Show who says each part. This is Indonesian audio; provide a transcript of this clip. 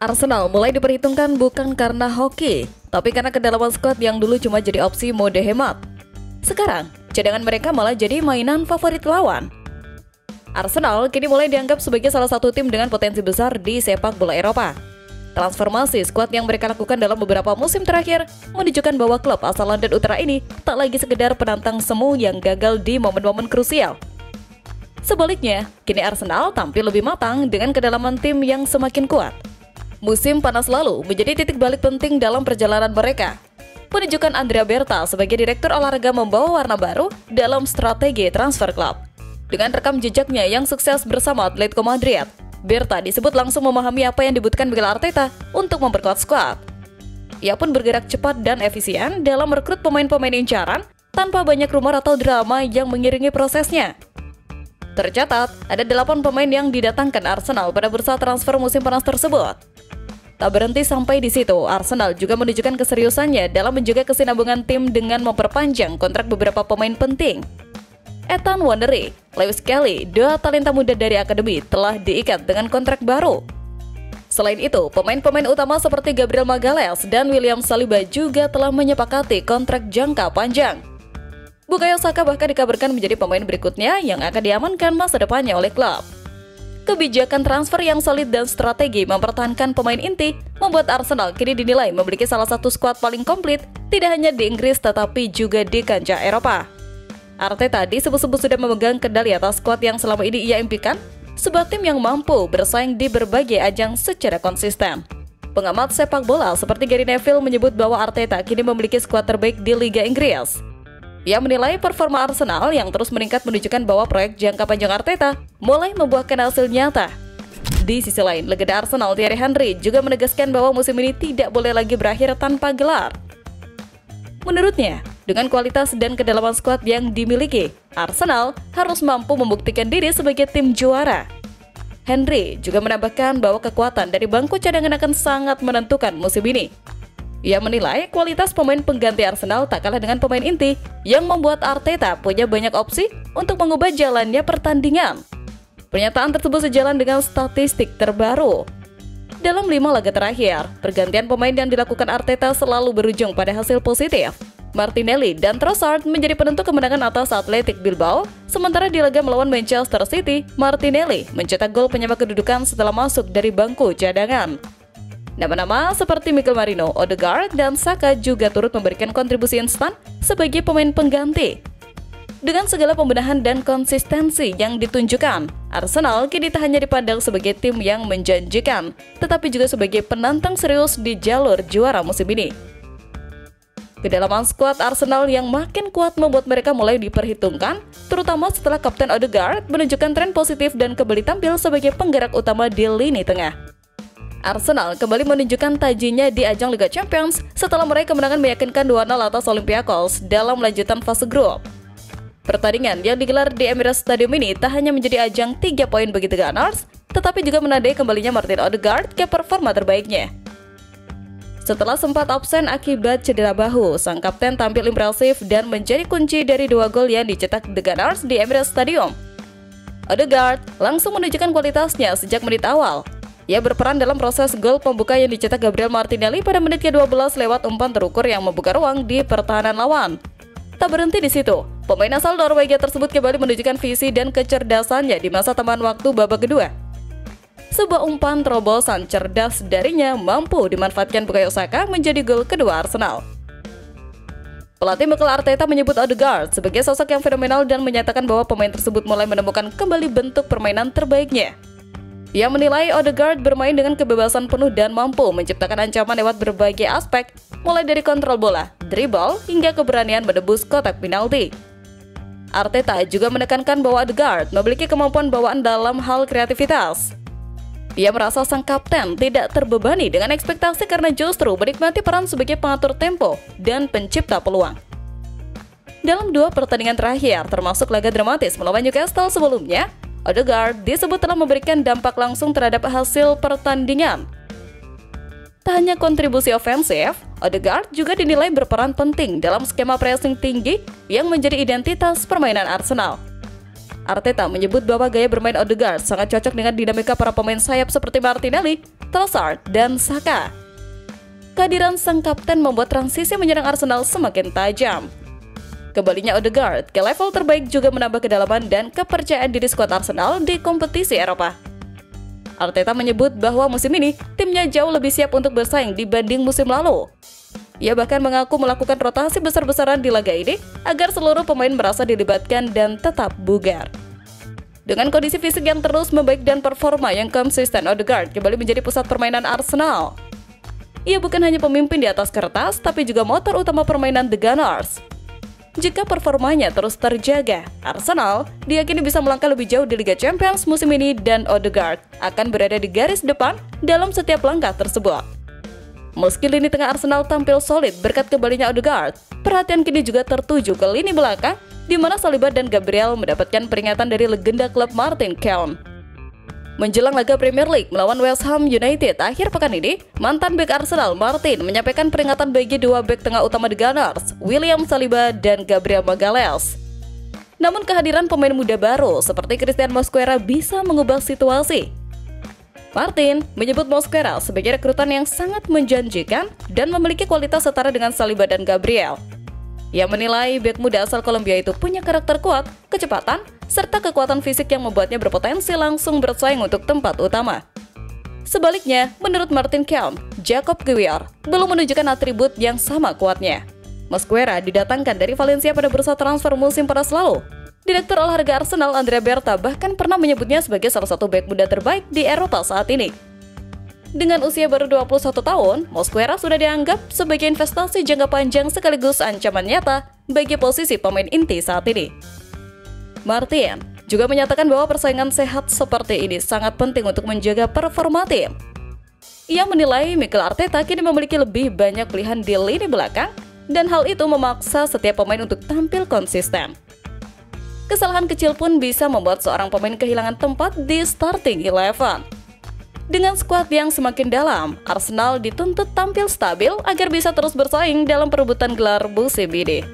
Speaker 1: Arsenal mulai diperhitungkan bukan karena hoki, tapi karena kedalaman skuad yang dulu cuma jadi opsi mode hemat. Sekarang, cadangan mereka malah jadi mainan favorit lawan. Arsenal kini mulai dianggap sebagai salah satu tim dengan potensi besar di sepak bola Eropa. Transformasi skuad yang mereka lakukan dalam beberapa musim terakhir menunjukkan bahwa klub asal London Utara ini tak lagi sekedar penantang semu yang gagal di momen-momen krusial. Sebaliknya, kini Arsenal tampil lebih matang dengan kedalaman tim yang semakin kuat. Musim panas lalu menjadi titik balik penting dalam perjalanan mereka. Penunjukan Andrea Berta sebagai direktur olahraga membawa warna baru dalam strategi transfer klub. Dengan rekam jejaknya yang sukses bersama Atletico Madrid, Berta disebut langsung memahami apa yang dibutuhkan Mikel Arteta untuk memperkuat skuad. Ia pun bergerak cepat dan efisien dalam merekrut pemain-pemain incaran tanpa banyak rumor atau drama yang mengiringi prosesnya. Tercatat, ada 8 pemain yang didatangkan Arsenal pada bursa transfer musim panas tersebut. Tak berhenti sampai di situ, Arsenal juga menunjukkan keseriusannya dalam menjaga kesinambungan tim dengan memperpanjang kontrak beberapa pemain penting. Ethan Nwaneri, Lewis Kelly, dua talenta muda dari akademi telah diikat dengan kontrak baru. Selain itu, pemain-pemain utama seperti Gabriel Magalhaes dan William Saliba juga telah menyepakati kontrak jangka panjang. Bukayo Saka bahkan dikabarkan menjadi pemain berikutnya yang akan diamankan masa depannya oleh klub. Kebijakan transfer yang solid dan strategi mempertahankan pemain inti membuat Arsenal kini dinilai memiliki salah satu skuad paling komplit tidak hanya di Inggris tetapi juga di kancah Eropa. Arteta disebut-sebut sudah memegang kendali atas skuad yang selama ini ia impikan, sebuah tim yang mampu bersaing di berbagai ajang secara konsisten. Pengamat sepak bola seperti Gary Neville menyebut bahwa Arteta kini memiliki skuad terbaik di Liga Inggris. Ia menilai performa Arsenal yang terus meningkat menunjukkan bahwa proyek jangka panjang Arteta mulai membuahkan hasil nyata. Di sisi lain, legenda Arsenal Thierry Henry juga menegaskan bahwa musim ini tidak boleh lagi berakhir tanpa gelar. Menurutnya, dengan kualitas dan kedalaman skuad yang dimiliki, Arsenal harus mampu membuktikan diri sebagai tim juara. Henry juga menambahkan bahwa kekuatan dari bangku cadangan akan sangat menentukan musim ini. Ia menilai kualitas pemain pengganti Arsenal tak kalah dengan pemain inti yang membuat Arteta punya banyak opsi untuk mengubah jalannya pertandingan. Pernyataan tersebut sejalan dengan statistik terbaru. Dalam 5 laga terakhir, pergantian pemain yang dilakukan Arteta selalu berujung pada hasil positif. Martinelli dan Trossard menjadi penentu kemenangan atas Athletic Bilbao, sementara di laga melawan Manchester City, Martinelli mencetak gol penyama kedudukan setelah masuk dari bangku cadangan. Nama-nama seperti Mikel Merino, Odegaard, dan Saka juga turut memberikan kontribusi instan sebagai pemain pengganti. Dengan segala pembenahan dan konsistensi yang ditunjukkan, Arsenal kini tak hanya dipandang sebagai tim yang menjanjikan, tetapi juga sebagai penantang serius di jalur juara musim ini. Kedalaman skuad Arsenal yang makin kuat membuat mereka mulai diperhitungkan, terutama setelah Kapten Odegaard menunjukkan tren positif dan kembali tampil sebagai penggerak utama di lini tengah. Arsenal kembali menunjukkan tajinya di ajang Liga Champions setelah meraih kemenangan meyakinkan 2-0 atas Olympiakos dalam lanjutan fase grup. Pertandingan yang digelar di Emirates Stadium ini tak hanya menjadi ajang 3 poin bagi The Gunners, tetapi juga menandai kembalinya Martin Odegaard ke performa terbaiknya. Setelah sempat absen akibat cedera bahu, sang kapten tampil impresif dan menjadi kunci dari 2 gol yang dicetak The Gunners di Emirates Stadium. Odegaard langsung menunjukkan kualitasnya sejak menit awal. Ia berperan dalam proses gol pembuka yang dicetak Gabriel Martinelli pada menit ke-12 lewat umpan terukur yang membuka ruang di pertahanan lawan. Tak berhenti di situ, pemain asal Norwegia tersebut kembali menunjukkan visi dan kecerdasannya di masa tambahan waktu babak kedua. Sebuah umpan terobosan cerdas darinya mampu dimanfaatkan Bukayo Saka menjadi gol kedua Arsenal. Pelatih Mikel Arteta menyebut Odegaard sebagai sosok yang fenomenal dan menyatakan bahwa pemain tersebut mulai menemukan kembali bentuk permainan terbaiknya. Ia menilai Odegaard bermain dengan kebebasan penuh dan mampu menciptakan ancaman lewat berbagai aspek, mulai dari kontrol bola, dribble, hingga keberanian menembus kotak penalti. Arteta juga menekankan bahwa Odegaard memiliki kemampuan bawaan dalam hal kreativitas. Ia merasa sang kapten tidak terbebani dengan ekspektasi karena justru menikmati peran sebagai pengatur tempo dan pencipta peluang. Dalam 2 pertandingan terakhir, termasuk laga dramatis melawan Newcastle sebelumnya, Odegaard disebut telah memberikan dampak langsung terhadap hasil pertandingan. Tak hanya kontribusi ofensif, Odegaard juga dinilai berperan penting dalam skema pressing tinggi yang menjadi identitas permainan Arsenal. Arteta menyebut bahwa gaya bermain Odegaard sangat cocok dengan dinamika para pemain sayap seperti Martinelli, Trossard, dan Saka. Kehadiran sang kapten membuat transisi menyerang Arsenal semakin tajam. Kembalinya Odegaard ke level terbaik juga menambah kedalaman dan kepercayaan diri skuad Arsenal di kompetisi Eropa. Arteta menyebut bahwa musim ini timnya jauh lebih siap untuk bersaing dibanding musim lalu. Ia bahkan mengaku melakukan rotasi besar-besaran di laga ini agar seluruh pemain merasa dilibatkan dan tetap bugar. Dengan kondisi fisik yang terus membaik dan performa yang konsisten, Odegaard kembali menjadi pusat permainan Arsenal. Ia bukan hanya pemimpin di atas kertas, tapi juga motor utama permainan The Gunners. Jika performanya terus terjaga, Arsenal diyakini bisa melangkah lebih jauh di Liga Champions musim ini dan Odegaard akan berada di garis depan dalam setiap langkah tersebut. Meski lini tengah Arsenal tampil solid berkat kembalinya Odegaard, perhatian kini juga tertuju ke lini belakang, di mana Saliba dan Gabriel mendapatkan peringatan dari legenda klub Martin Keown. Menjelang laga Premier League melawan West Ham United akhir pekan ini, mantan bek Arsenal Martin menyampaikan peringatan bagi dua bek tengah utama The Gunners, William Saliba dan Gabriel Magalhaes. Namun kehadiran pemain muda baru seperti Christian Mosquera bisa mengubah situasi. Martin menyebut Mosquera sebagai rekrutan yang sangat menjanjikan dan memiliki kualitas setara dengan Saliba dan Gabriel. Ia menilai bek muda asal Kolombia itu punya karakter kuat, kecepatan, serta kekuatan fisik yang membuatnya berpotensi langsung bersaing untuk tempat utama. Sebaliknya, menurut Martin Keown, Jacob Kiwior belum menunjukkan atribut yang sama kuatnya. Mosquera didatangkan dari Valencia pada bursa transfer musim panas lalu. Direktur olahraga Arsenal Andrea Berta bahkan pernah menyebutnya sebagai salah satu bek muda terbaik di Eropa saat ini. Dengan usia baru 21 tahun, Mosquera sudah dianggap sebagai investasi jangka panjang sekaligus ancaman nyata bagi posisi pemain inti saat ini. Martin juga menyatakan bahwa persaingan sehat seperti ini sangat penting untuk menjaga performa tim. Ia menilai Mikel Arteta kini memiliki lebih banyak pilihan di lini belakang, dan hal itu memaksa setiap pemain untuk tampil konsisten. Kesalahan kecil pun bisa membuat seorang pemain kehilangan tempat di starting 11. Dengan skuad yang semakin dalam, Arsenal dituntut tampil stabil agar bisa terus bersaing dalam perebutan gelar musim ini.